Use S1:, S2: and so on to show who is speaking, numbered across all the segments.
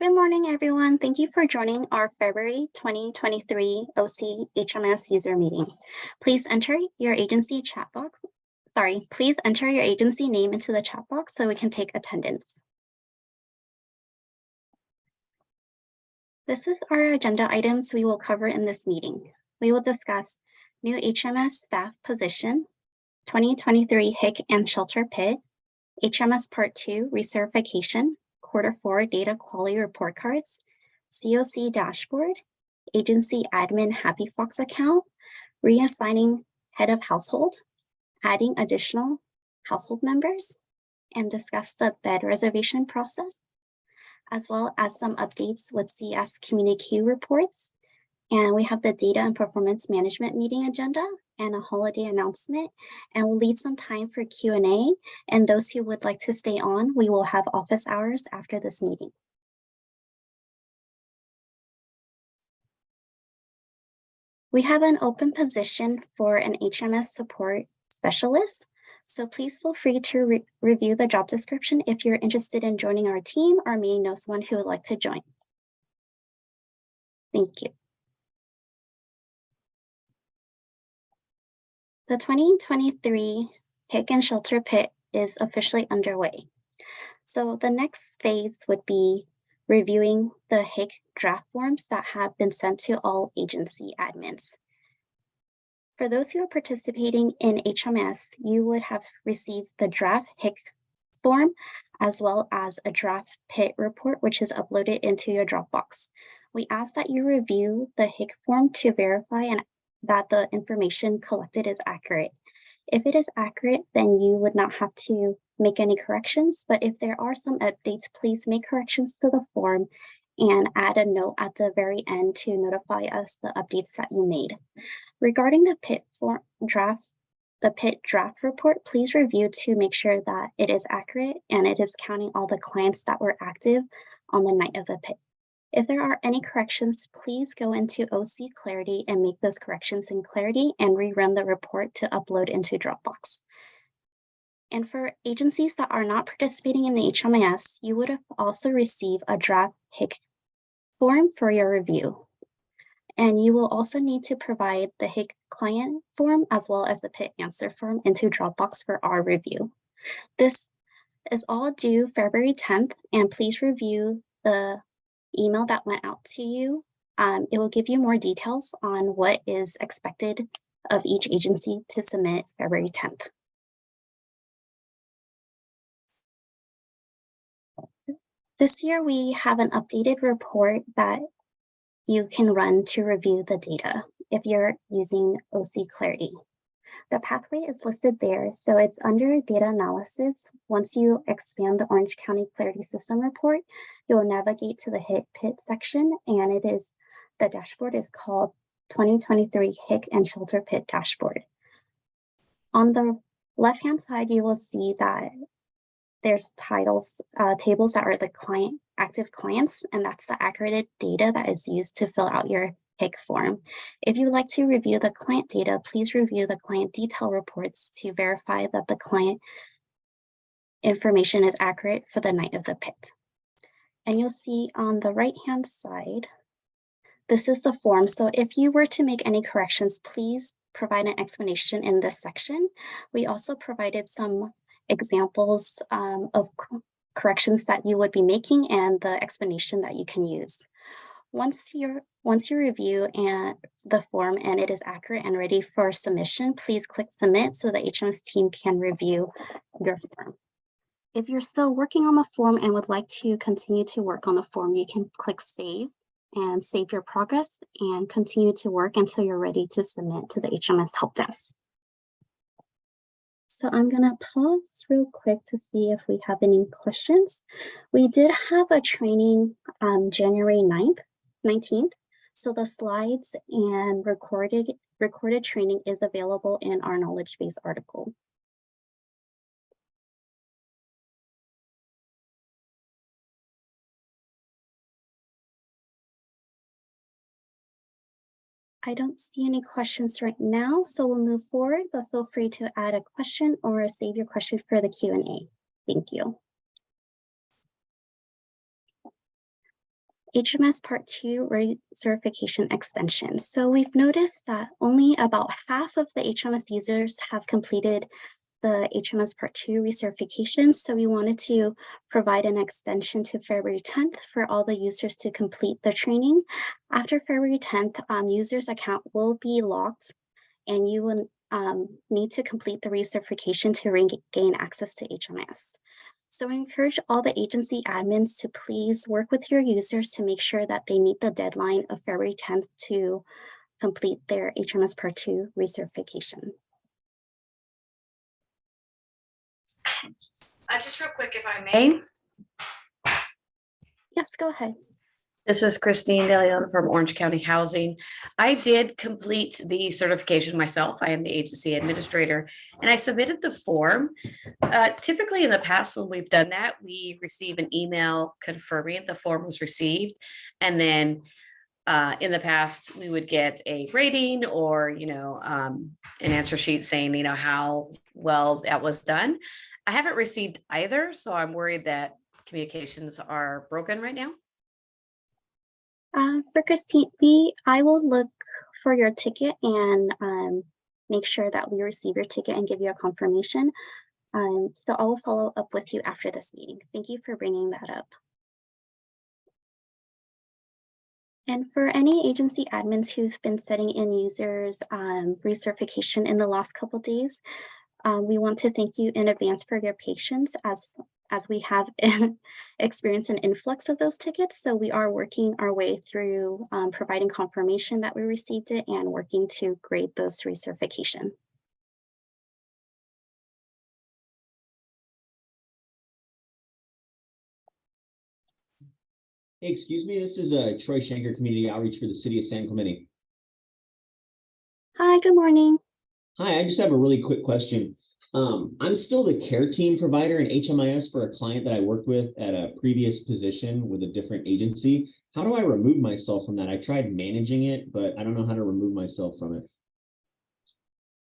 S1: Good morning, everyone. Thank you for joining our February 2023 OC HMIS user meeting. Please enter your agency chat box. Please enter your agency name into the chat box so we can take attendance. This is our agenda items we will cover in this meeting. We will discuss new HMS staff position, 2023 HIC and Shelter PIT, HMS Part 2 Recertification, Q4 Data Quality Report Cards, CoC Dashboard, Agency Admin Happy Fox account, reassigning Head of Household, adding additional household members, and discuss the bed reservation process, as well as some updates with CS Community reports. And we have the Data and Performance Management meeting agenda and a holiday announcement, and we'll leave some time for Q&A. And those who would like to stay on, we will have office hours after this meeting. We have an open position for an HMS support specialist. So please feel free to review the job description if you're interested in joining our team or may know someone who would like to join. Thank you. The 2023 HIC and Shelter PIT is officially underway. So the next phase would be reviewing the HIC draft forms that have been sent to all agency admins. For those who are participating in HMIS, you would have received the draft HIC form as well as a draft PIT report, which is uploaded into your Dropbox. We ask that you review the HIC form to verify that the information collected is accurate. If it is accurate, then you would not have to make any corrections, but if there are some updates, please make corrections to the form and add a note at the very end to notify us the updates that you made. Regarding the PIT draft report, please review to make sure that it is accurate and it is counting all the clients that were active on the night of the PIT. If there are any corrections, please go into OC Clarity and make those corrections in Clarity and rerun the report to upload into Dropbox. And for agencies that are not participating in the HMIS, you would have also received a draft HIC form for your review. And you will also need to provide the HIC client form as well as the PIT answer form into Dropbox for our review. This is all due February 10th, and please review the email that went out to you. It will give you more details on what is expected of each agency to submit February 10th. This year, we have an updated report that you can run to review the data if you're using OC Clarity. The pathway is listed there, so it's under data analysis. Once you expand the Orange County Clarity System report, you'll navigate to the HIC PIT section, and the dashboard is called 2023 HIC and Shelter PIT Dashboard. On the left-hand side, you will see that there's tables that are the active clients, and that's the accurate data that is used to fill out your HIC form. If you would like to review the client data, please review the client detail reports to verify that the client information is accurate for the night of the PIT. And you'll see on the right-hand side, this is the form. So if you were to make any corrections, please provide an explanation in this section. We also provided some examples of corrections that you would be making and the explanation that you can use. Once you review the form and it is accurate and ready for submission, please click submit so the HMIS team can review your form. If you're still working on the form and would like to continue to work on the form, you can click save and save your progress and continue to work until you're ready to submit to the HMIS help desk. So I'm gonna pause real quick to see if we have any questions. We did have a training January 19th. So the slides and recorded training is available in our knowledge base article. I don't see any questions right now, so we'll move forward, but feel free to add a question or save your question for the Q&A. Thank you. HMS Part 2 Recertification extension. So we've noticed that only about half of the HMS users have completed the HMS Part 2 recertification. So we wanted to provide an extension to February 10th for all the users to complete the training. After February 10th, users' account will be locked and you will need to complete the recertification to regain access to HMIS. So I encourage all the agency admins to please work with your users to make sure that they meet the deadline of February 10th to complete their HMS Part 2 recertification.
S2: Just real quick, if I may.
S1: Yes, go ahead.
S2: This is Christine DeLeon from Orange County Housing. I did complete the certification myself. I am the agency administrator, and I submitted the form. Typically in the past, when we've done that, we receive an email confirming the form was received. And then in the past, we would get a rating or, an answer sheet saying, how well that was done. I haven't received either, so I'm worried that communications are broken right now.
S1: For Christine, I will look for your ticket and make sure that we receive your ticket and give you a confirmation. So I will follow up with you after this meeting. Thank you for bringing that up. And for any agency admins who've been setting in users recertification in the last couple of days, we want to thank you in advance for your patience as we have experienced an influx of those tickets. So we are working our way through providing confirmation that we received it and working to grade those recertification.
S3: Hey, excuse me, this is Troy Schenker, Community Outreach for the City of San Clemente.
S1: Hi, good morning.
S3: Hi, I just have a really quick question. I'm still the care team provider in HMIS for a client that I worked with at a previous position with a different agency. How do I remove myself from that? I tried managing it, but I don't know how to remove myself from it.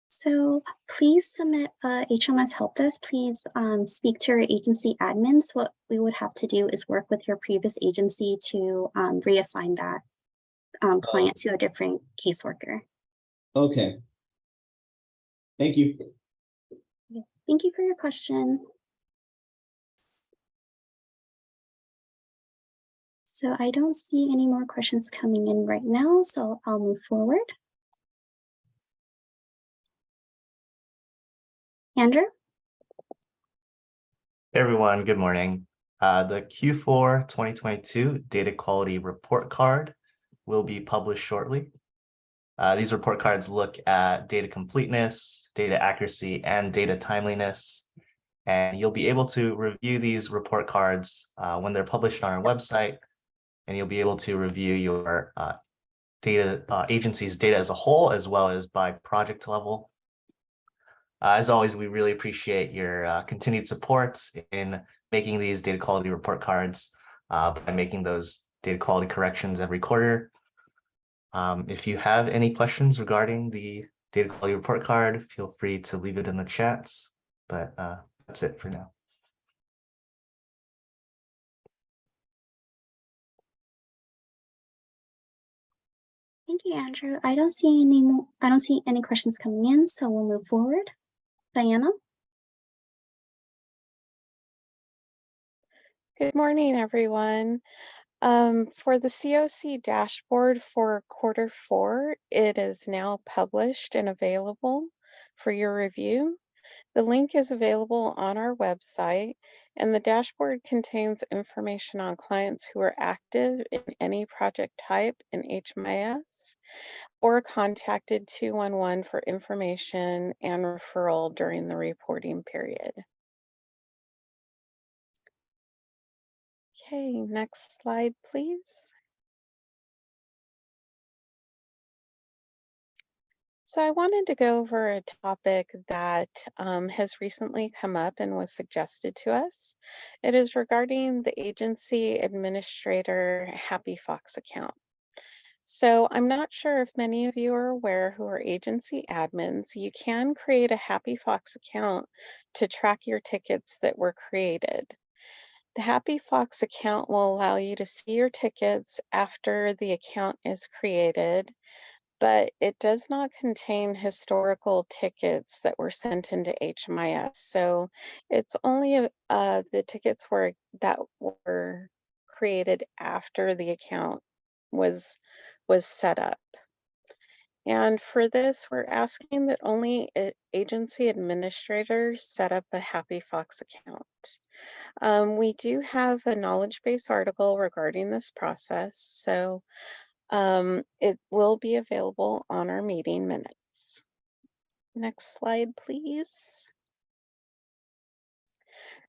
S1: So please submit a HMS help desk. Please speak to your agency admins. What we would have to do is work with your previous agency to reassign that client to a different caseworker.
S3: Okay. Thank you.
S1: Thank you for your question. So I don't see any more questions coming in right now, so I'll move forward. Andrew?
S4: Hey everyone, good morning. The Q4 2022 Data Quality Report Card will be published shortly. These report cards look at data completeness, data accuracy, and data timeliness. And you'll be able to review these report cards when they're published on our website, and you'll be able to review your agency's data as a whole, as well as by project level. As always, we really appreciate your continued support in making these data quality report cards by making those data quality corrections every quarter. If you have any questions regarding the data quality report card, feel free to leave it in the chats, but that's it for now.
S1: Thank you, Andrew. I don't see any questions coming in, so we'll move forward. Diana?
S5: Good morning, everyone. For the CoC dashboard for Q4, it is now published and available for your review. The link is available on our website, and the dashboard contains information on clients who are active in any project type in HMIS or contacted 211 for information and referral during the reporting period. Okay, next slide, please. So I wanted to go over a topic that has recently come up and was suggested to us. It is regarding the agency administrator Happy Fox account. So I'm not sure if many of you are aware who are agency admins, you can create a Happy Fox account to track your tickets that were created. The Happy Fox account will allow you to see your tickets after the account is created, but it does not contain historical tickets that were sent into HMIS. So it's only the tickets that were created after the account was set up. And for this, we're asking that only agency administrators set up a Happy Fox account. We do have a knowledge base article regarding this process, so it will be available on our meeting minutes. Next slide, please.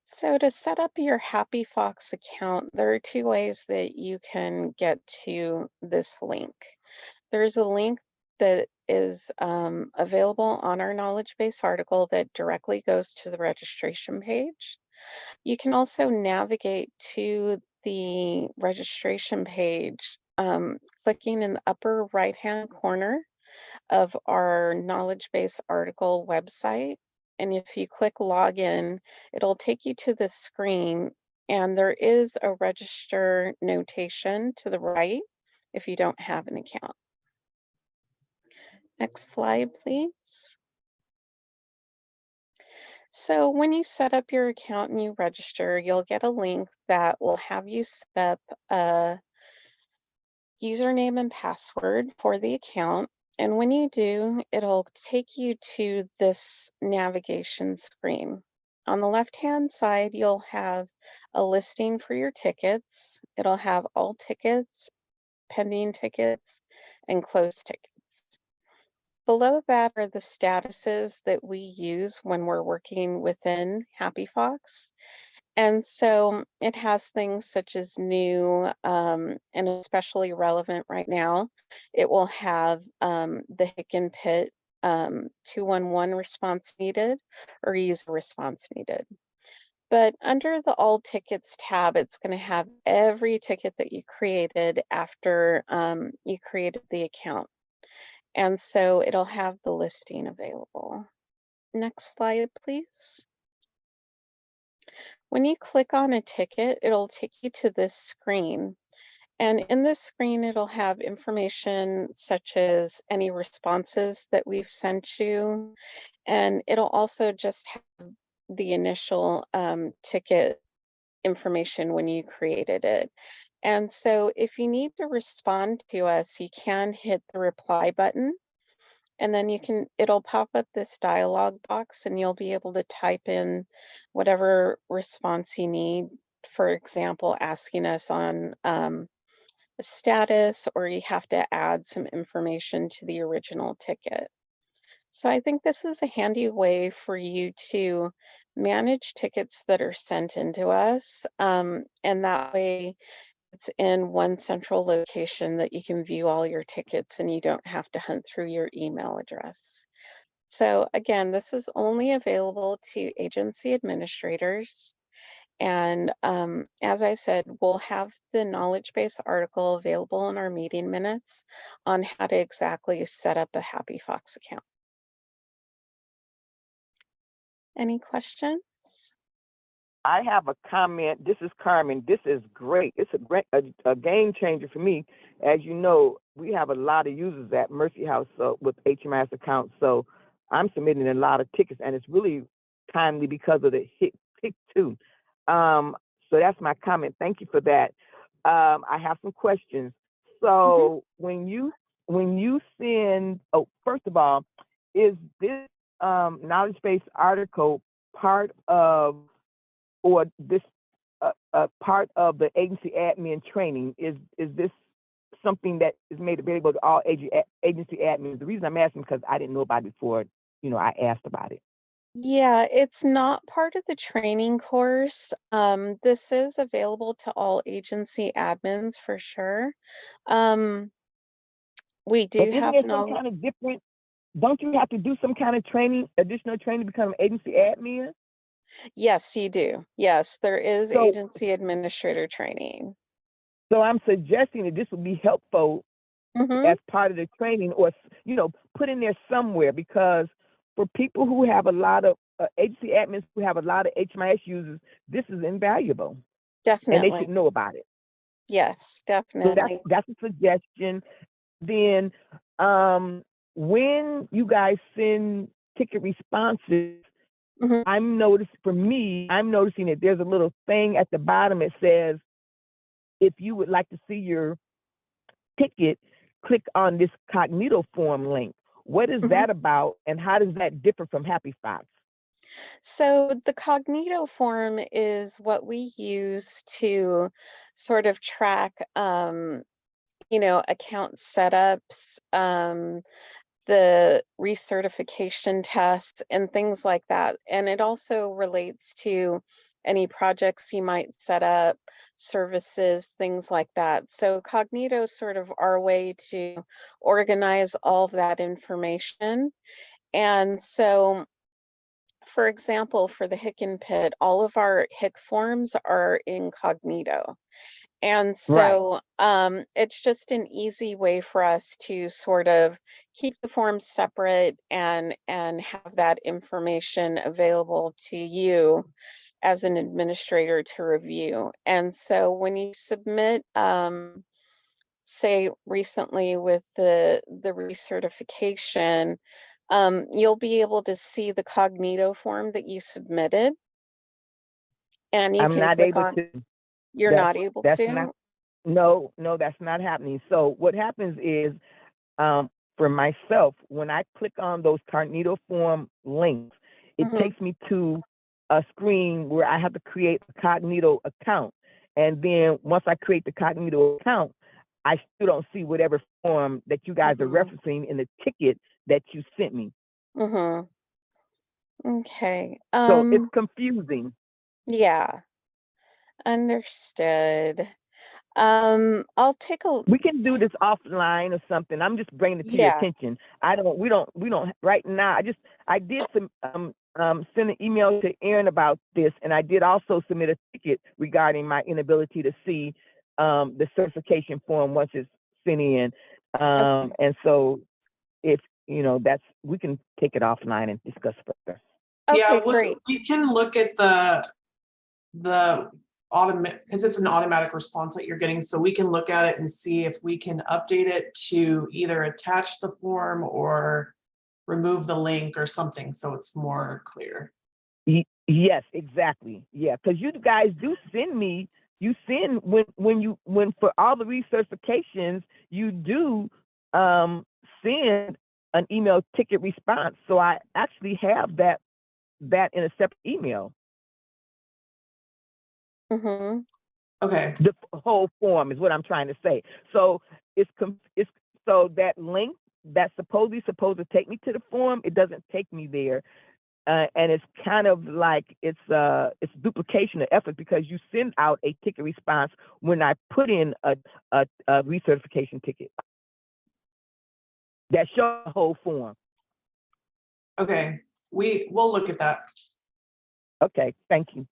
S5: So to set up your Happy Fox account, there are two ways that you can get to this link. There's a link that is available on our knowledge base article that directly goes to the registration page. You can also navigate to the registration page, clicking in the upper right-hand corner of our knowledge base article website. And if you click login, it'll take you to this screen, and there is a register notation to the right if you don't have an account. Next slide, please. So when you set up your account and you register, you'll get a link that will have you set up a username and password for the account. And when you do, it'll take you to this navigation screen. On the left-hand side, you'll have a listing for your tickets. It'll have all tickets, pending tickets, and closed tickets. Below that are the statuses that we use when we're working within Happy Fox. And so it has things such as new, and especially relevant right now. It will have the Hick and Pitt 211 response needed or user response needed. But under the All Tickets tab, it's going to have every ticket that you created after you created the account. And so it'll have the listing available. Next slide, please. When you click on a ticket, it'll take you to this screen. And in this screen, it'll have information such as any responses that we've sent you. And it'll also just have the initial ticket information when you created it. And so if you need to respond to us, you can hit the reply button, and then it'll pop up this dialog box, and you'll be able to type in whatever response you need. For example, asking us on a status, or you have to add some information to the original ticket. So I think this is a handy way for you to manage tickets that are sent into us. And that way it's in one central location that you can view all your tickets and you don't have to hunt through your email address. So again, this is only available to agency administrators. And as I said, we'll have the knowledge base article available in our meeting minutes on how to exactly set up a Happy Fox account. Any questions?
S6: I have a comment. This is Carmen. This is great. It's a game changer for me. As you know, we have a lot of users at Mercy House with HMIS accounts. So I'm submitting a lot of tickets, and it's really timely because of the Hick 2. So that's my comment. Thank you for that. I have some questions. So when you send, first of all, is this knowledge base article part of, or this part of the agency admin training? Is this something that is made available to all agency admins? The reason I'm asking because I didn't know about it before, I asked about it.
S5: Yeah, it's not part of the training course. This is available to all agency admins for sure. We do
S6: But
S5: have
S6: isn't there some kind of different? Don't you have to do some kind of training, additional training, to become an agency admin?
S5: Yes, you do. Yes, there is
S6: So-
S5: agency administrator training.
S6: So I'm suggesting that this would be helpful as part of the training, or put in there somewhere, because for people who have a lot of agency admins who have a lot of HMIS users, this is invaluable. and they
S5: Definitely.
S6: should know about it.
S5: Yes,
S6: So
S5: definitely.
S6: that's a suggestion. Then when you guys send ticket responses,
S5: Mhm.
S6: I'm noticing that there's a little thing at the bottom that says, if you would like to see your ticket, click on this Cognito form link. What is
S5: Mhm.
S6: that about, and how does that differ from Happy Fox?
S5: So the Cognito form is what we use to sort of track, account setups, the recertification tests and things like that. And it also relates to any projects you might set up, services, things like that. So Cognito is sort of our way to organize all of that information. And so, for example, for the HIC and PIT, all of our HIC forms are in Cognito. And
S6: Right.
S5: so it's just an easy way for us to sort of keep the forms separate and have that information available to you as an administrator to review. And so when you submit, say recently with the recertification, you'll be able to see the Cognito form that you submitted, and you
S6: I'm
S5: can
S6: not
S5: click
S6: able
S5: on.
S6: to.
S5: You're
S6: That's
S5: not able
S6: that's
S5: to?
S6: not. No, that's not happening. So what happens is, for myself, when I click on those Cognito form links, it
S5: Mhm.
S6: takes me to a screen where I have to create a Cognito account. And then once I create the Cognito account, I still don't see whatever form that you guys are
S5: Mhm.
S6: referencing in the ticket that you sent me.
S5: Mhm. Okay.
S6: So it's confusing.
S5: Yeah, understood. I'll take a.
S6: We can do this offline or something. I'm just bringing it to your
S5: Yeah.
S6: attention. We don't right now. I did send an email to Aaron about this, and I did also submit a ticket regarding my inability to see the certification form once it's sent in.
S5: Okay.
S6: And so if we can take it offline and discuss further.
S5: Okay,
S7: Yeah,
S5: great.
S7: we can look at the automatic, because it's an automatic response that you're getting. So we can look at it and see if we can update it to either attach the form or remove the link or something so it's more clear.
S6: Yes, exactly. Yeah, because you guys do send me. You send when for all the recertifications, you do send an email ticket response. So I actually have that in a separate email.
S5: Mhm.
S7: Okay.
S6: The whole form is what I'm trying to say. So it's so that link that's supposed to take me to the form, it doesn't take me there. And it's kind of like it's duplication of effort, because you send out a ticket response when I put in a recertification ticket that shows the whole form.
S7: Okay, we'll look at that.
S6: Okay, thank you.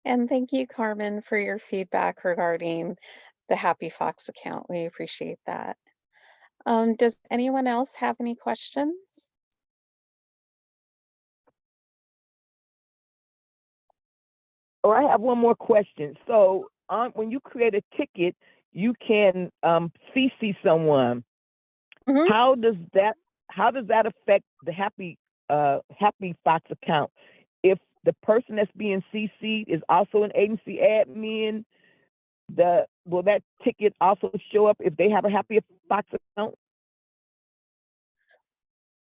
S5: And thank you, Carmen, for your feedback regarding the Happy Fox account. We appreciate that. Does anyone else have any questions?
S6: Oh, I have one more question. So when you create a ticket, you can CC someone.
S5: Mhm.
S6: How does that affect the Happy Fox account? If the person that's being CC'd is also an agency admin, will that ticket also show up if they have a Happy Fox account?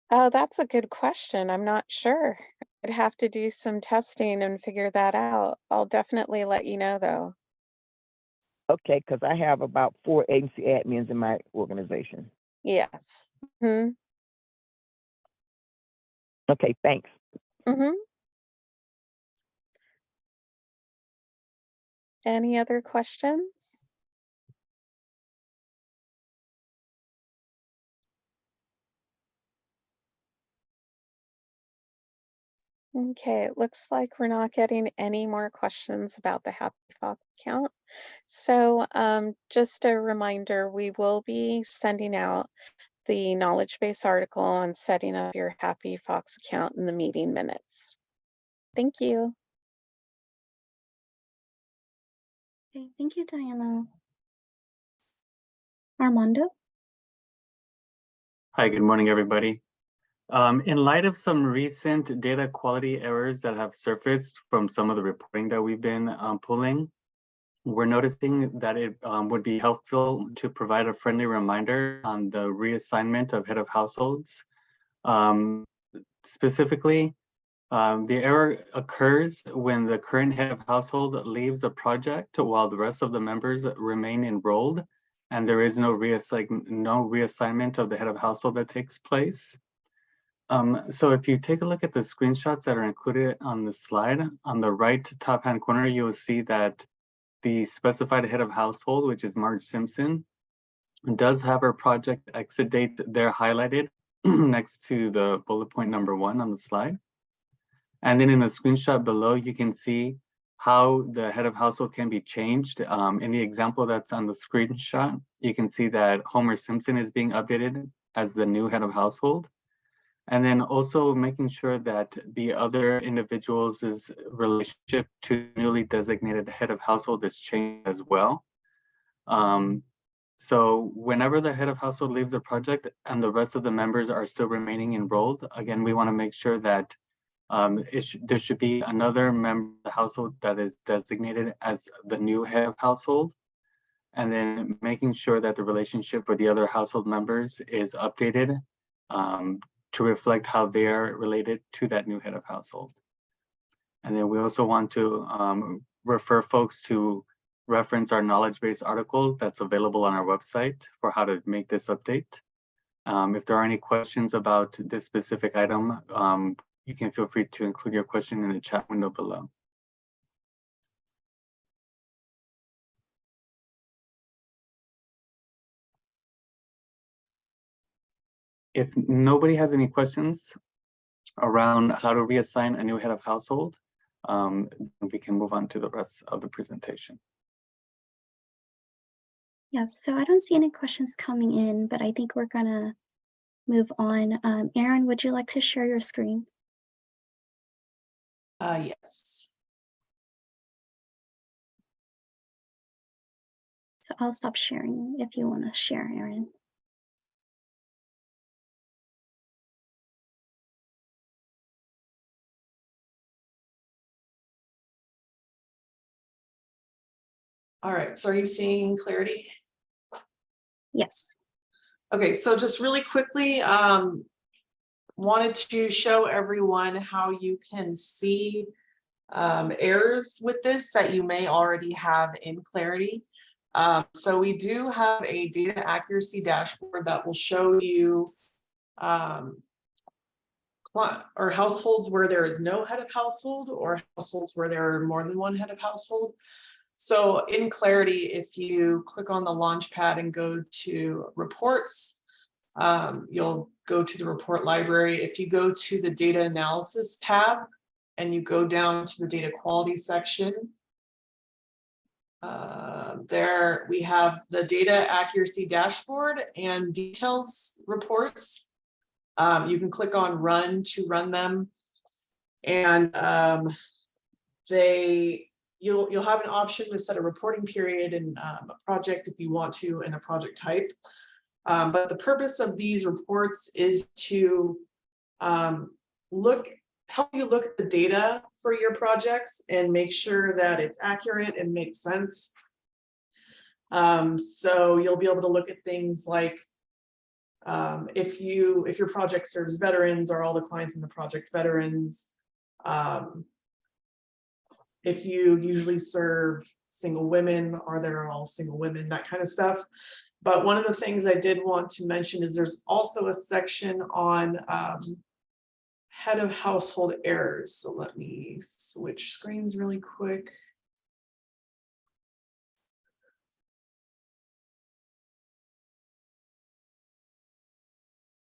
S5: Oh, that's a good question. I'm not sure. I'd have to do some testing and figure that out. I'll definitely let you know, though.
S6: Okay, because I have about 4 agency admins in my organization.
S5: Yes. Hmm.
S6: Okay, thanks.
S5: Mm-hmm. Any other questions? Okay, it looks like we're not getting any more questions about the Happy Fox account. So just a reminder, we will be sending out the knowledge base article on setting up your Happy Fox account in the meeting minutes. Thank you.
S1: Okay, thank you, Diana. Armando?
S8: Hi, good morning, everybody. In light of some recent data quality errors that have surfaced from some of the reporting that we've been pulling, we're noticing that it would be helpful to provide a friendly reminder on the reassignment of head of households. Specifically, the error occurs when the current head of household leaves a project while the rest of the members remain enrolled, and there is no reassignment of the head of household that takes place. So if you take a look at the screenshots that are included on the slide, on the right top hand corner, you will see that the specified head of household, which is Marge Simpson, does have her project exit date there highlighted next to the bullet point number 1 on the slide. And then in the screenshot below, you can see how the head of household can be changed. In the example that's on the screenshot, you can see that Homer Simpson is being updated as the new head of household. And then also making sure that the other individuals' relationship to newly designated head of household is changed as well. So whenever the head of household leaves a project and the rest of the members are still remaining enrolled, again, we want to make sure that there should be another member of the household that is designated as the new head of household, and then making sure that the relationship with the other household members is updated to reflect how they are related to that new head of household. And then we also want to refer folks to reference our knowledge base article that's available on our website for how to make this update. If there are any questions about this specific item, you can feel free to include your question in the chat window below. If nobody has any questions around how to reassign a new head of household, we can move on to the rest of the presentation.
S1: Yes, so I don't see any questions coming in, but I think we're gonna move on. Erin, would you like to share your screen?
S7: Yes.
S1: So I'll stop sharing if you want to share, Erin.
S7: All right, so are you seeing clarity?
S1: Yes.
S7: Okay, so just really quickly, wanted to show everyone how you can see errors with this that you may already have in Clarity. So we do have a data accuracy dashboard that will show you or households where there is no head of household or households where there are more than one head of household. So in Clarity, if you click on the launch pad and go to reports, you'll go to the report library. If you go to the data analysis tab and you go down to the data quality section, there we have the data accuracy dashboard and details reports. You can click on run to run them, and you'll have an option to set a reporting period and a project if you want to, and a project type. But the purpose of these reports is to help you look at the data for your projects and make sure that it's accurate and makes sense. So you'll be able to look at things like if your project serves veterans, are all the clients in the project veterans? If you usually serve single women, are there all single women, that kind of stuff. But one of the things I did want to mention is there's also a section on head of household errors. So let me switch screens really quick.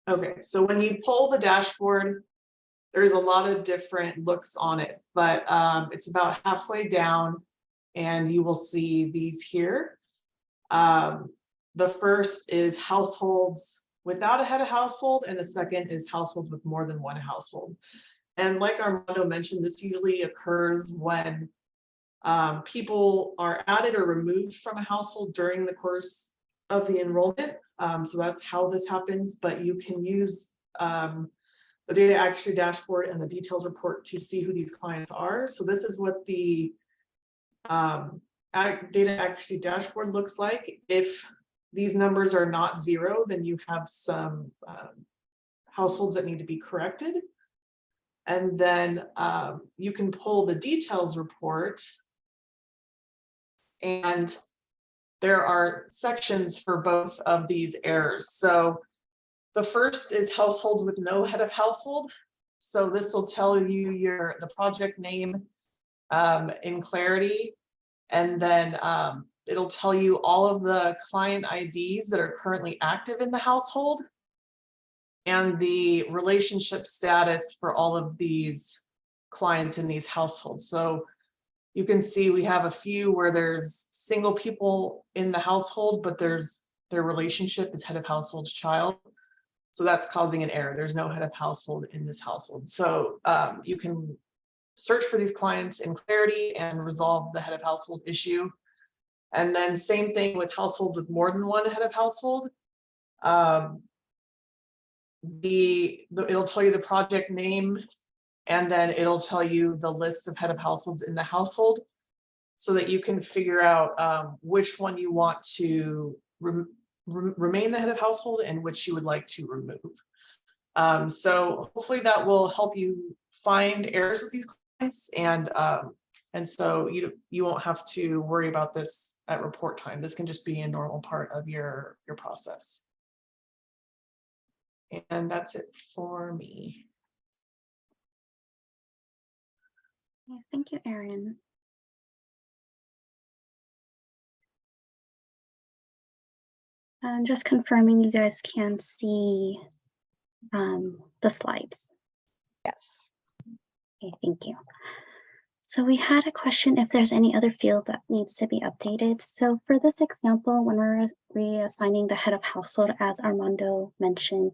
S7: Okay, so when you pull the dashboard, there's a lot of different looks on it, but it's about halfway down and you will see these here. The first is households without a head of household, and the second is households with more than one household. And like Armando mentioned, this usually occurs when people are added or removed from a household during the course of the enrollment. So that's how this happens, but you can use the data accuracy dashboard and the details report to see who these clients are. So this is what the data accuracy dashboard looks like. If these numbers are not zero, then you have some households that need to be corrected. And then you can pull the details report, and there are sections for both of these errors. So the first is households with no head of household. So this will tell you the project name in clarity, and then it'll tell you all of the client IDs that are currently active in the household and the relationship status for all of these clients in these households. So you can see we have a few where there's single people in the household, but their relationship is head of household's child. So that's causing an error. There's no head of household in this household. So you can search for these clients in clarity and resolve the head of household issue. And then same thing with households with more than one head of household. It'll tell you the project name, and then it'll tell you the list of head of households in the household, so that you can figure out which one you want to remain the head of household and which you would like to remove. So hopefully that will help you find errors with these clients, and so you won't have to worry about this at report time. This can just be a normal part of your process. And that's it for me.
S1: Yeah, thank you, Erin. I'm just confirming you guys can see the slides.
S5: Yes.
S1: Okay, thank you. So we had a question if there's any other field that needs to be updated. So for this example, when we're reassigning the head of household, as Armando mentioned,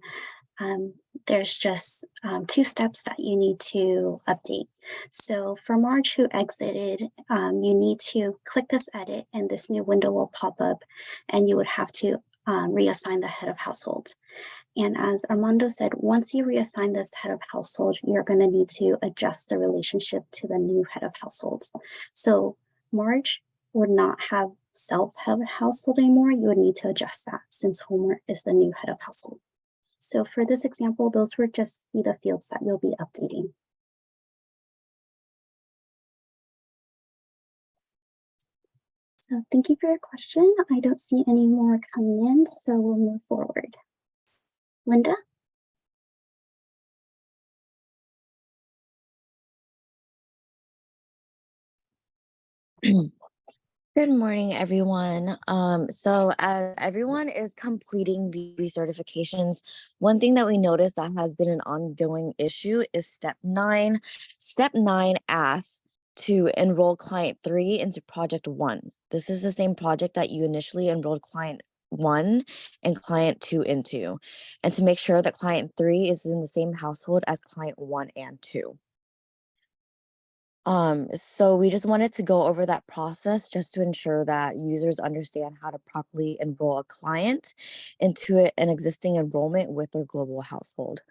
S1: there's just 2 steps that you need to update. So for Marge, who exited, you need to click this edit and this new window will pop up, and you would have to reassign the head of household. And as Armando said, once you reassign this head of household, you're going to need to adjust the relationship to the new head of households. So Marge would not have self-head household anymore. You would need to adjust that since Homer is the new head of household. So for this example, those would just be the fields that you'll be updating. So thank you for your question. I don't see any more coming in, so we'll move forward. Linda?
S9: Good morning, everyone. So as everyone is completing the recertifications, one thing that we noticed that has been an ongoing issue is step 9. Step 9 asks to enroll client 3 into project 1. This is the same project that you initially enrolled client 1 and client 2 into, and to make sure that client 3 is in the same household as client 1 and 2. So we just wanted to go over that process just to ensure that users understand how to properly enroll a client into an existing enrollment with their global household.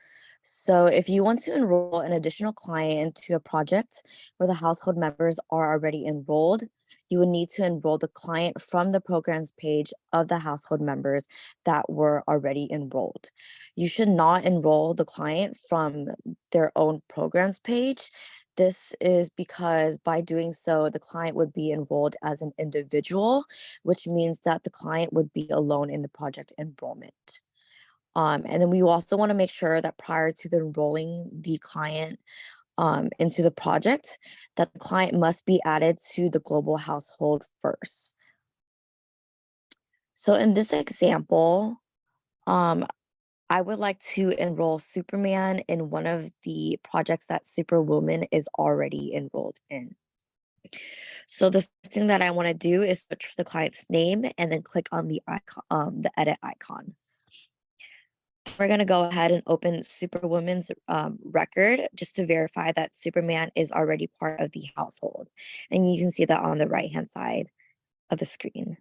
S9: So if you want to enroll an additional client to a project where the household members are already enrolled, you would need to enroll the client from the programs page of the household members that were already enrolled. You should not enroll the client from their own programs page. This is because by doing so, the client would be enrolled as an individual, which means that the client would be alone in the project enrollment. And then we also want to make sure that prior to the enrolling the client into the project, that the client must be added to the global household first. So in this example, I would like to enroll Superman in one of the projects that Superwoman is already enrolled in. So the first thing that I want to do is search for the client's name and then click on the icon, the edit icon. we're going to go ahead and open Superwoman's record just to verify that Superman is already part of the household. And you can see that on the right-hand side of the screen.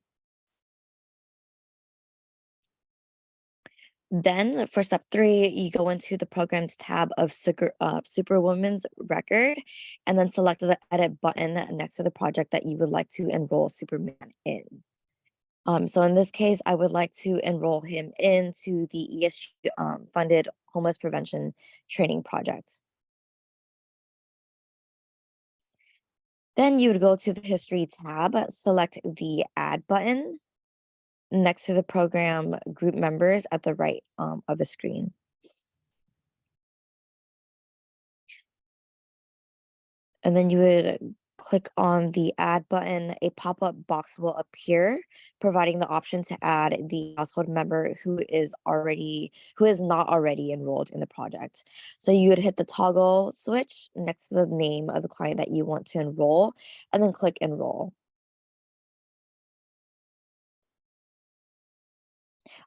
S9: Then for step 3, you go into the programs tab of Superwoman's record and then select the edit button next to the project that you would like to enroll Superman in. So in this case, I would like to enroll him into the ESG funded homeless prevention training project. Then you would go to the history tab, select the add button next to the program group members at the right of the screen. And then you would click on the add button. A pop-up box will appear, providing the option to add the household member who is not already enrolled in the project. So you would hit the toggle switch next to the name of the client that you want to enroll, and then click enroll.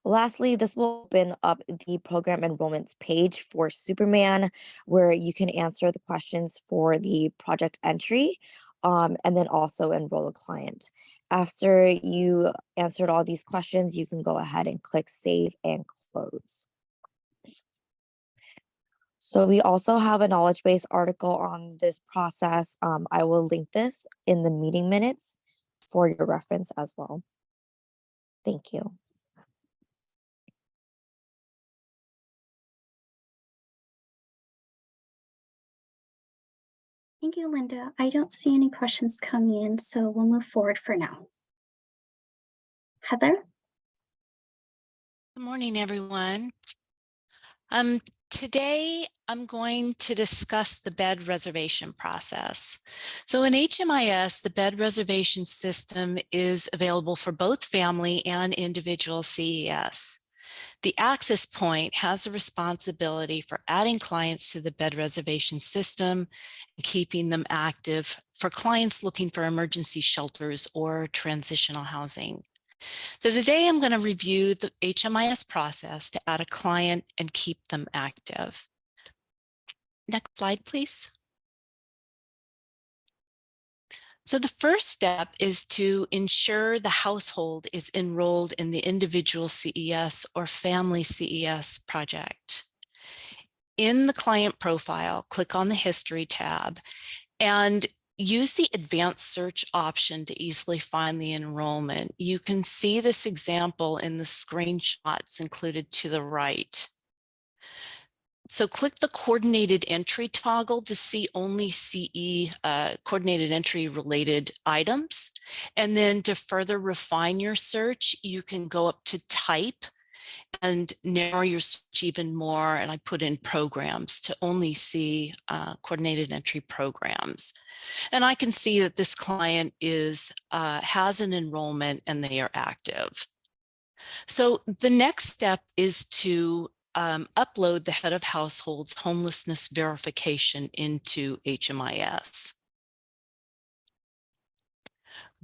S9: Lastly, this will open up the program enrollments page for Superman, where you can answer the questions for the project entry, and then also enroll a client. After you answered all these questions, you can go ahead and click Save and Close. So we also have a knowledge base article on this process. I will link this in the meeting minutes for your reference as well. Thank you.
S1: Thank you, Linda. I don't see any questions coming in, so we'll move forward for now. Heather?
S10: Good morning, everyone. Today, I'm going to discuss the bed reservation process. So in HMIS, the bed reservation system is available for both family and individual CES. The access point has a responsibility for adding clients to the bed reservation system and keeping them active for clients looking for emergency shelters or transitional housing. So today I'm going to review the HMIS process to add a client and keep them active. Next slide, please. So the first step is to ensure the household is enrolled in the individual CES or family CES project. In the client profile, click on the History tab and use the advanced search option to easily find the enrollment. You can see this example in the screenshots included to the right. So click the coordinated entry toggle to see only CE coordinated entry related items. And then to further refine your search, you can go up to type and narrow your search even more. And I put in programs to only see coordinated entry programs. And I can see that this client has an enrollment and they are active. So the next step is to upload the head of household's homelessness verification into HMIS.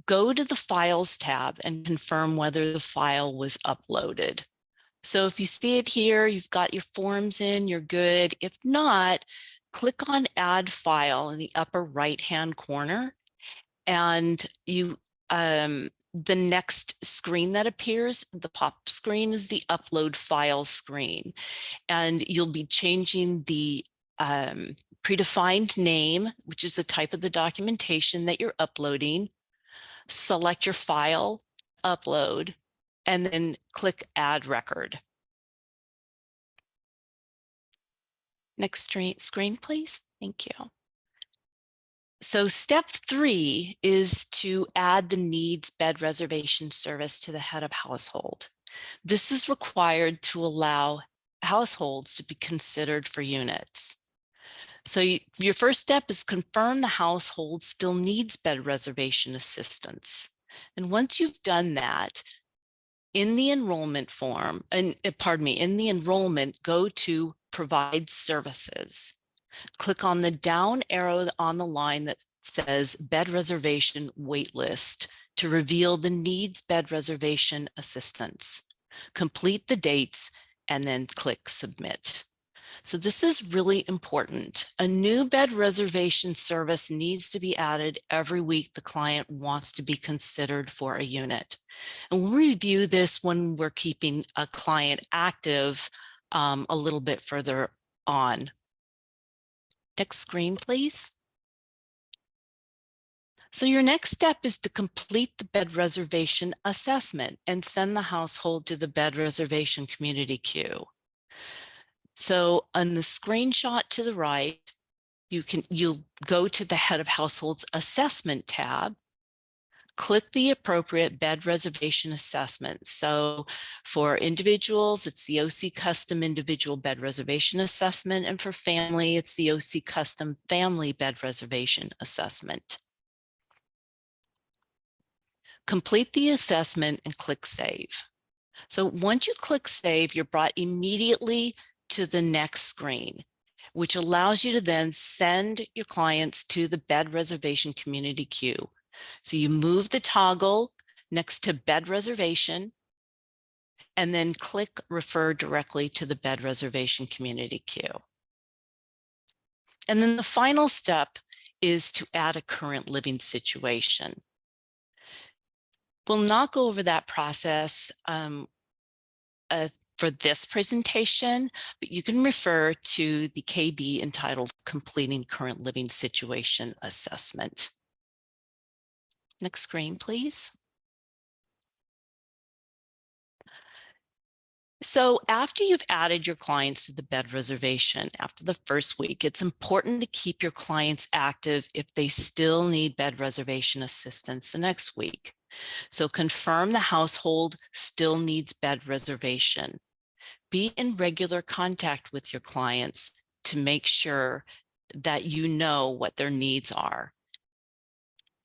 S10: Go to the Files tab and confirm whether the file was uploaded. So if you see it here, you've got your forms in, you're good. If not, click on Add File in the upper right-hand corner, and the next screen that appears, the pop screen, is the Upload File screen, and you'll be changing the predefined name, which is the type of the documentation that you're uploading. Select your file, upload, and then click Add Record. Next screen, please. Thank you. So step 3 is to add the needs bed reservation service to the head of household. This is required to allow households to be considered for units. So your first step is confirm the household still needs bed reservation assistance. And once you've done that, in the enrollment form, in the enrollment, go to Provide Services. Click on the down arrow on the line that says Bed Reservation Waitlist to reveal the needs bed reservation assistance. Complete the dates and then click Submit. So this is really important. A new bed reservation service needs to be added every week the client wants to be considered for a unit. And we'll review this when we're keeping a client active a little bit further on. Next screen, please. So your next step is to complete the bed reservation assessment and send the household to the bed reservation community queue. So on the screenshot to the right, you'll go to the Head of Households Assessment tab, click the appropriate bed reservation assessment. So for individuals, it's the OC Custom Individual Bed Reservation Assessment, and for family, it's the OC Custom Family Bed Reservation Assessment. Complete the assessment and click Save. So once you click Save, you're brought immediately to the next screen, which allows you to then send your clients to the bed reservation community queue. So you move the toggle next to bed reservation and then click Refer directly to the bed reservation community queue. And then the final step is to add a current living situation. We'll not go over that process for this presentation, but you can refer to the KB entitled Completing Current Living Situation Assessment. Next screen, please. So after you've added your clients to the bed reservation after the first week, it's important to keep your clients active if they still need bed reservation assistance the next week. So confirm the household still needs bed reservation. Be in regular contact with your clients to make sure that you know what their needs are.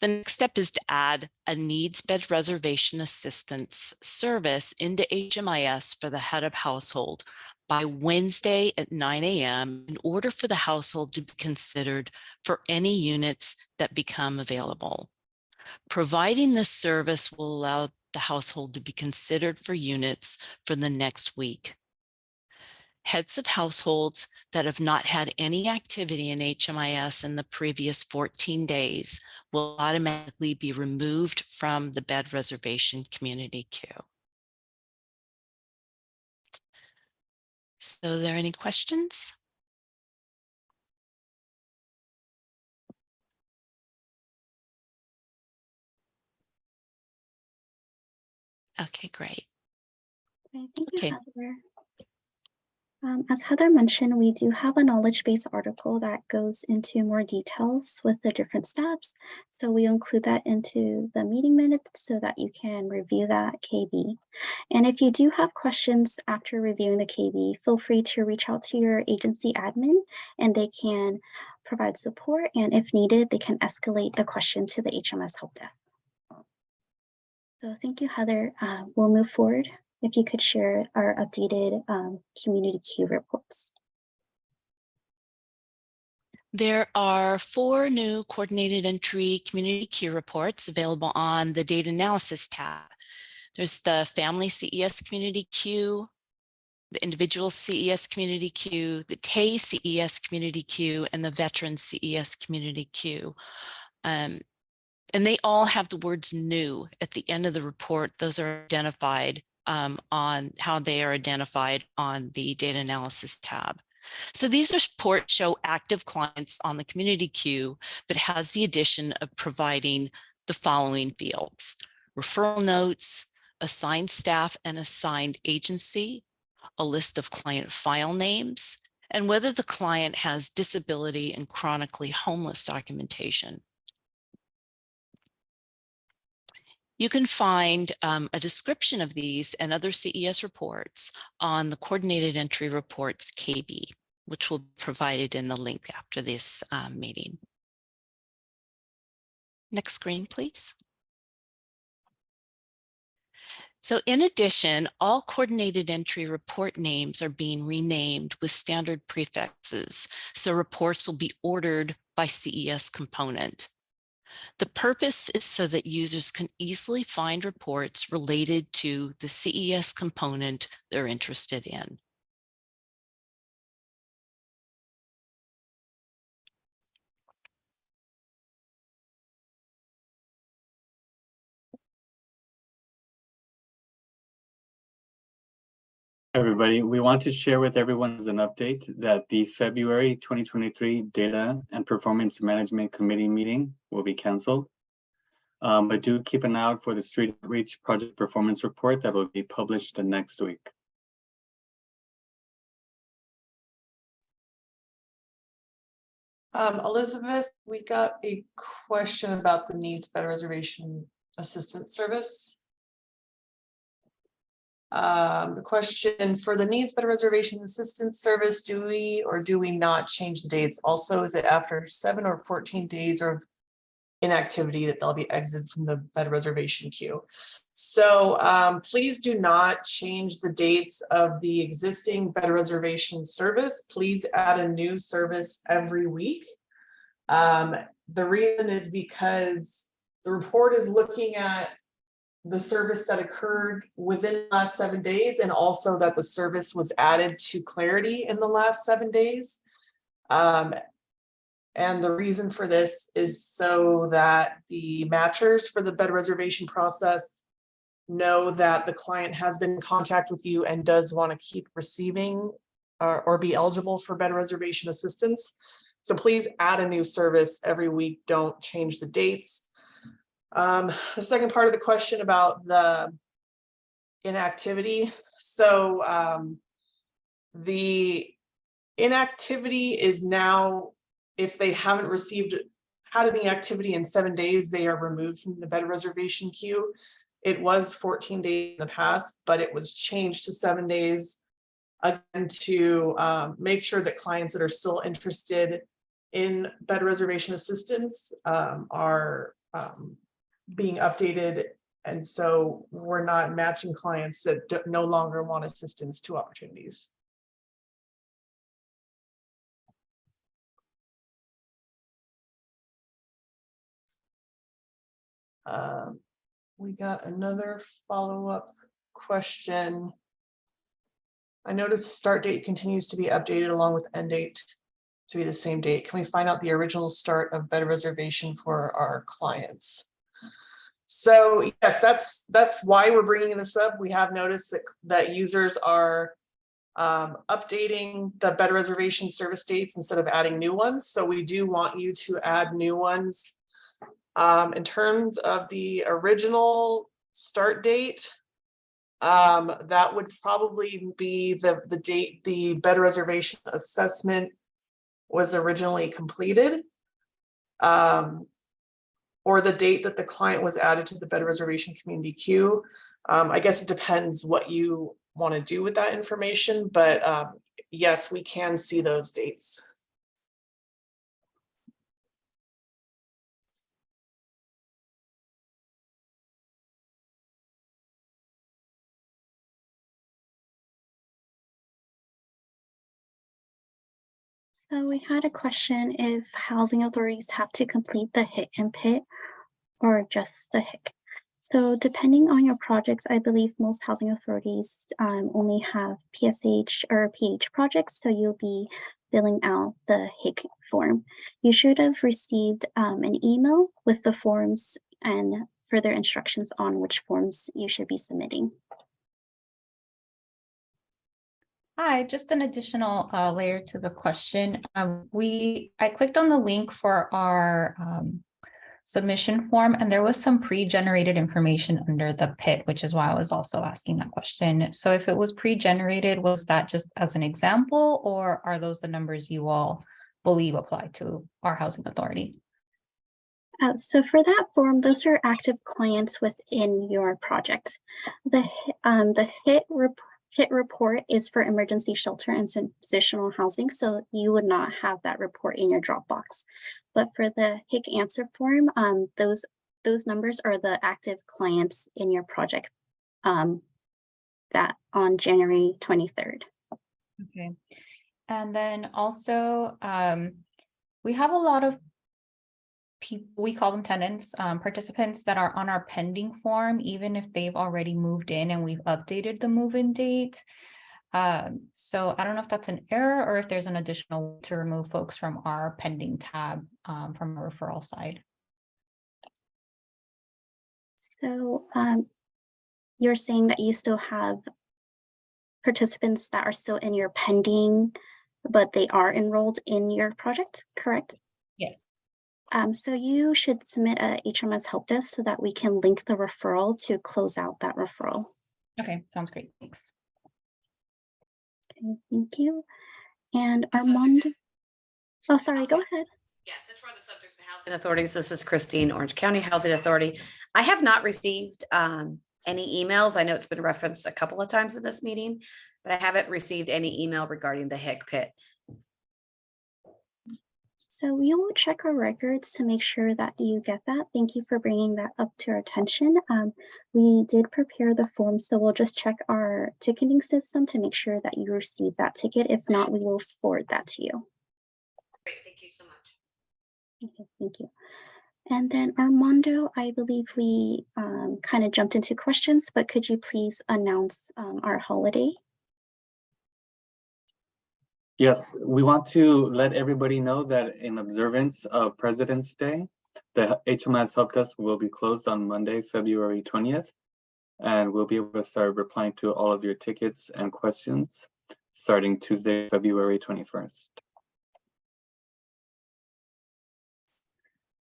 S10: The next step is to add a needs bed reservation assistance service into HMIS for the head of household by Wednesday at 9 a.m. in order for the household to be considered for any units that become available. Providing this service will allow the household to be considered for units for the next week. Heads of households that have not had any activity in HMIS in the previous 14 days will automatically be removed from the bed reservation community queue. So are there any questions? Okay, great.
S1: Thank you,
S10: Okay.
S1: Heather. As Heather mentioned, we do have a knowledge base article that goes into more details with the different steps. So we include that into the meeting minutes so that you can review that KB. And if you do have questions after reviewing the KB, feel free to reach out to your agency admin and they can provide support. And if needed, they can escalate the question to the HMS help desk. So thank you, Heather. We'll move forward. If you could share our updated community queue reports.
S10: There are 4 new coordinated entry community queue reports available on the data analysis tab. There's the family CES community queue, the individual CES community queue, the TAY CES community queue, and the veteran CES community queue. And they all have the words new at the end of the report. Those are identified on how they are identified on the data analysis tab. So these reports show active clients on the community queue, but has the addition of providing the following fields: referral notes, assigned staff and assigned agency, a list of client file names, and whether the client has disability and chronically homeless documentation. You can find a description of these and other CES reports on the Coordinated Entry Reports KB, which will be provided in the link after this meeting. Next screen, please. So in addition, all Coordinated Entry report names are being renamed with standard prefixes, so reports will be ordered by CES component. The purpose is so that users can easily find reports related to the CES component they're interested in.
S8: Everybody, we want to share with everyone as an update that the February 2023 Data and Performance Management Committee meeting will be canceled. But do keep an eye out for the Street Outreach Project Performance Report that will be published next week.
S7: Elizabeth, we got a question about the Needs Better Reservation Assistance Service. The question for the Needs Better Reservation Assistance Service, do we or do we not change the dates? Also, is it after 7 or 14 days of inactivity that they'll be exited from the Better Reservation queue? So please do not change the dates of the existing Better Reservation service. Please add a new service every week. The reason is because the report is looking at the service that occurred within the last 7 days, and also that the service was added to Clarity in the last 7 days. And the reason for this is so that the matchers for the Better Reservation process know that the client has been in contact with you and does want to keep receiving or be eligible for Better Reservation assistance. So please add a new service every week. Don't change the dates. The second part of the question about the inactivity. So the inactivity is now, if they haven't had any activity in 7 days, they are removed from the Better Reservation queue. It was 14 days in the past, but it was changed to 7 days again to make sure that clients that are still interested in Better Reservation assistance are being updated. And so we're not matching clients that no longer want assistance to opportunities. We got another follow-up question. I noticed the start date continues to be updated along with end date to be the same date. Can we find out the original start of Better Reservation for our clients? So yes, that's why we're bringing this up. We have noticed that users are updating the Better Reservation service dates instead of adding new ones. So we do want you to add new ones. In terms of the original start date, that would probably be the date the Better Reservation assessment was originally completed, or the date that the client was added to the Better Reservation community queue. I guess it depends what you want to do with that information, but yes, we can see those dates.
S1: So we had a question if housing authorities have to complete the HIC and PIT or just the HIC. So depending on your projects, I believe most housing authorities only have PSH or PH projects, so you'll be filling out the HIC form. You should have received an email with the forms and further instructions on which forms you should be submitting.
S11: Hi, just an additional layer to the question. I clicked on the link for our submission form, and there was some pre-generated information under the PIT, which is why I was also asking that question. So if it was pre-generated, was that just as an example, or are those the numbers you all believe apply to our housing authority?
S1: So for that form, those are active clients within your project. The HIT report is for emergency shelter and transitional housing, so you would not have that report in your Dropbox. But for the HIC answer form, those numbers are the active clients in your project that on January 23rd.
S11: Okay. And then also, we have a lot of people, we call them tenants, participants that are on our pending form, even if they've already moved in and we've updated the move-in date. So I don't know if that's an error or if there's an additional way to remove folks from our pending tab from a referral side.
S1: So you're saying that you still have participants that are still in your pending, but they are enrolled in your project, correct?
S11: Yes.
S1: So you should submit a HMS help desk so that we can link the referral to close out that referral.
S11: Okay, sounds great. Thanks.
S1: Okay, thank you. And Armando, oh, sorry, go ahead.
S2: Yeah, since we're on the subject of housing authorities, this is Christine, Orange County Housing Authority. I have not received any emails. I know it's been referenced a couple of times in this meeting, but I haven't received any email regarding the HIC pit.
S1: So we will check our records to make sure that you get that. Thank you for bringing that up to our attention. We did prepare the form, so we'll just check our ticketing system to make sure that you receive that ticket. If not, we will forward that to you.
S2: Great, thank you so much.
S1: Okay, thank you. And then Armando, I believe we kind of jumped into questions, but could you please announce our holiday?
S8: Yes, we want to let everybody know that in observance of President's Day, the HMIS help desk will be closed on Monday, February 20th, and we'll be able to start replying to all of your tickets and questions starting Tuesday, February 21st.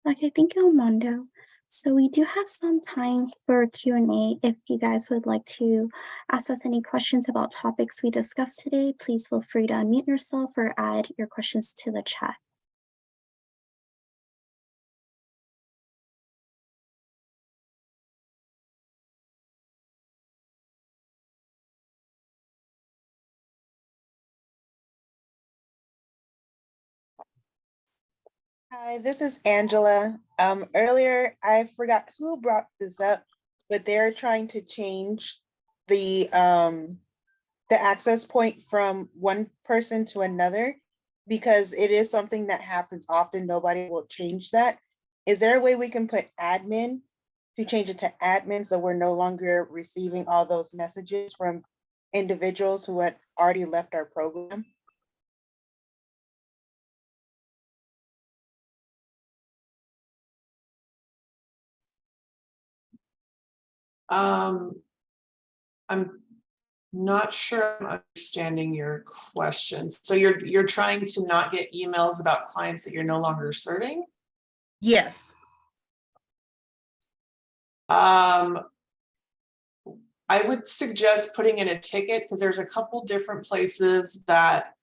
S1: Okay, thank you, Armando. So we do have some time for Q&A. If you guys would like to ask us any questions about topics we discussed today, please feel free to unmute yourself or add your questions to the chat.
S12: Hi, this is Angela. Earlier, I forgot who brought this up, but they're trying to change the access point from one person to another because it is something that happens often. Nobody will change that. Is there a way we can put admin to change it to admin so we're no longer receiving all those messages from individuals who had already left our program?
S7: I'm not sure I'm understanding your question. So you're trying to not get emails about clients that you're no longer serving?
S12: Yes.
S7: I would suggest putting in a ticket because there's a couple different places that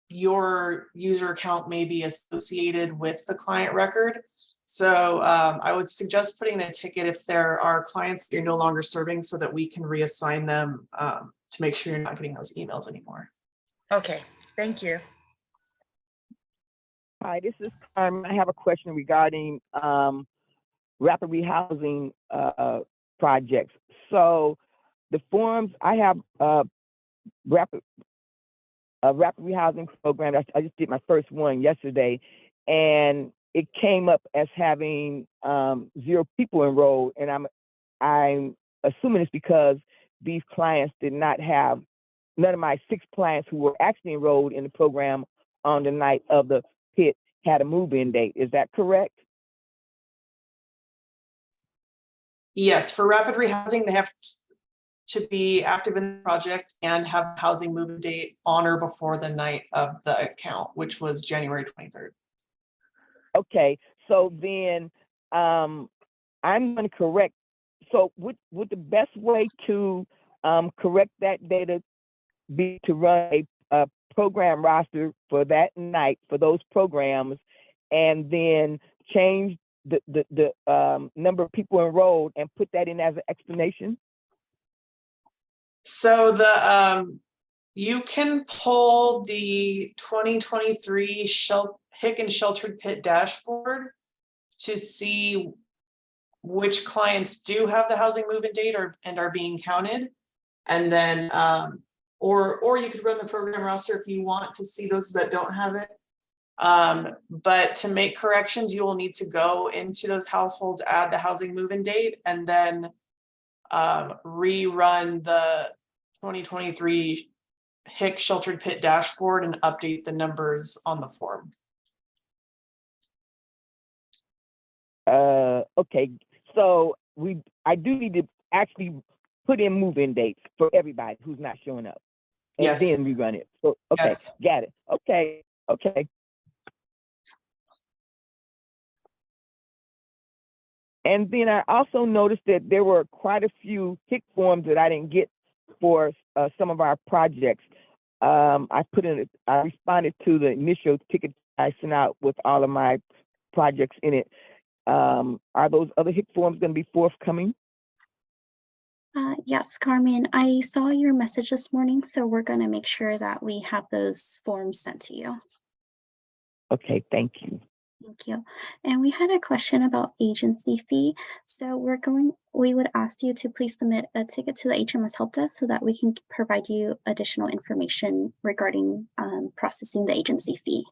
S7: your user account may be associated with the client record. So I would suggest putting in a ticket if there are clients that you're no longer serving so that we can reassign them to make sure you're not getting those emails anymore.
S12: Okay, thank you.
S6: Hi, this is Carmen. I have a question regarding rapid rehousing projects. So the forms, I have rapid rehousing program. I just did my first one yesterday, and it came up as having 0 people enrolled, and I'm assuming it's because these clients did not have, none of my 6 clients who were actually enrolled in the program on the night of the pit had a move-in date. Is that correct?
S7: Yes, for rapid rehousing, they have to be active in the project and have housing move date on or before the night of the account, which was January 23rd.
S6: Okay, so then I'm going to correct. So would the best way to correct that data be to run a program roster for that night for those programs, and then change the number of people enrolled and put that in as an explanation?
S7: So the you can pull the 2023 HIC and Sheltered Pit Dashboard to see which clients do have the housing move-in date and are being counted. And then, or you could run the program roster if you want to see those that don't have it. But to make corrections, you will need to go into those households, add the housing move-in date, and then rerun the 2023 HIC Sheltered Pit Dashboard and update the numbers on the form.
S6: Okay, so I do need to actually put in move-in dates for everybody who's not showing up. And
S7: Yes.
S6: then rerun it. So, okay,
S7: Yes.
S6: got it. Okay, okay. And then I also noticed that there were quite a few HIC forms that I didn't get for some of our projects. I responded to the initial ticket I sent out with all of my projects in it. Are those other HIC forms going to be forthcoming?
S1: Yes, Carmen, I saw your message this morning, so we're going to make sure that we have those forms sent to you.
S6: Okay, thank you.
S1: Thank you. And we had a question about agency fee. So we would ask you to please submit a ticket to the HMIS help desk so that we can provide you additional information regarding processing the agency fee.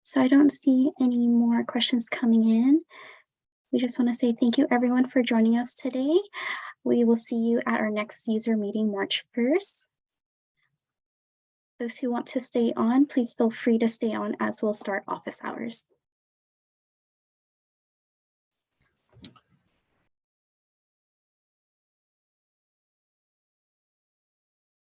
S1: So I don't see any more questions coming in. We just want to say thank you everyone for joining us today. We will see you at our next user meeting March 1st. Those who want to stay on, please feel free to stay on as we'll start office hours.